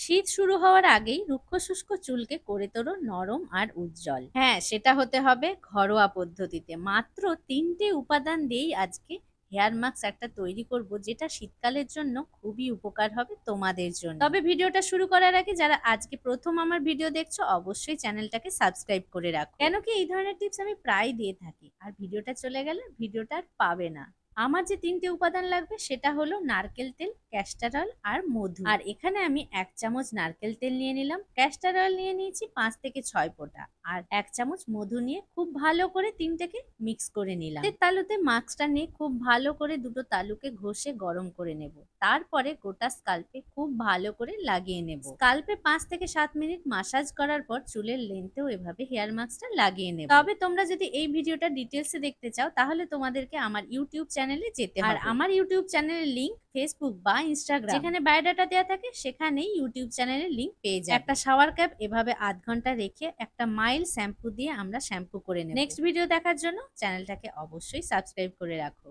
শীত শুরু হওয়ার আগেই রুক্ষ শুষ্ক চুলকে করে তোলো নরম আর উজ্জ্বল। হ্যাঁ, সেটা হতে হবে ঘরোয়া পদ্ধতিতে। মাত্র ৩টে উপাদান দিয়েই আজকে হেয়ার মাস্ক একটা তৈরি করব, যেটা শীতকালের জন্য খুবই উপকার হবে তোমাদের জন্য। তবে ভিডিওটা শুরু করার আগে যারা আজকে প্রথম আমার ভিডিও দেখছো, অবশ্যই চ্যানেলটাকে সাবস্ক্রাইব করে রাখো, কেন কি এই ধরনের টিপস আমি প্রায় দিয়ে থাকি। আর ভিডিওটা চলে গেলে ভিডিওটা আর পাবে না। আমার যে ৩টে উপাদান লাগবে সেটা হলো নারকেল তেল, ক্যাস্টর অয়েল আর মধু। আর এখানে আমি ১ চামচ নারকেল তেল নিয়ে নিলাম, ক্যাস্টর অয়েল নিয়ে নিয়েছি ৫ থেকে ৬ ফোঁটা, আর ১ চামচ মধু নিয়ে খুব ভালো করে তিনটেকে মিক্স করে নিলাম। তালুতে মাস্কটা নিয়ে খুব ভালো করে দুটো তালুকে ঘষে গরম করে নেব। তারপরে গোটা স্কাল্পে খুব ভালো করে লাগিয়ে নেব। স্কাল্পে ৫ থেকে ৭ মিনিট মাসাজ করার পর চুলের লেন্থেও এভাবে হেয়ার মাস্কটা লাগিয়ে নেব। তবে তোমরা যদি এই ভিডিওটা ডিটেলসে দেখতে চাও, তাহলে তোমাদেরকে আমার ইউটিউব চ্যানেলে যেতে হবে। আর আমার ইউটিউব চ্যানেলের লিংক ফেসবুক বা ইনস্টাগ্রাম, যেখানে বায়োডাটা দেওয়া থাকে, সেখানেই ইউটিউব চ্যানেলের লিংক পেয়ে যাবে। একটা শাওয়ার ক্যাপ এভাবে আধ ঘন্টা রেখে একটা মাইল্ড শ্যাম্পু দিয়ে আমরা শ্যাম্পু করে নেব। নেক্সট ভিডিও দেখার জন্য চ্যানেলটাকে অবশ্যই সাবস্ক্রাইব করে রাখো।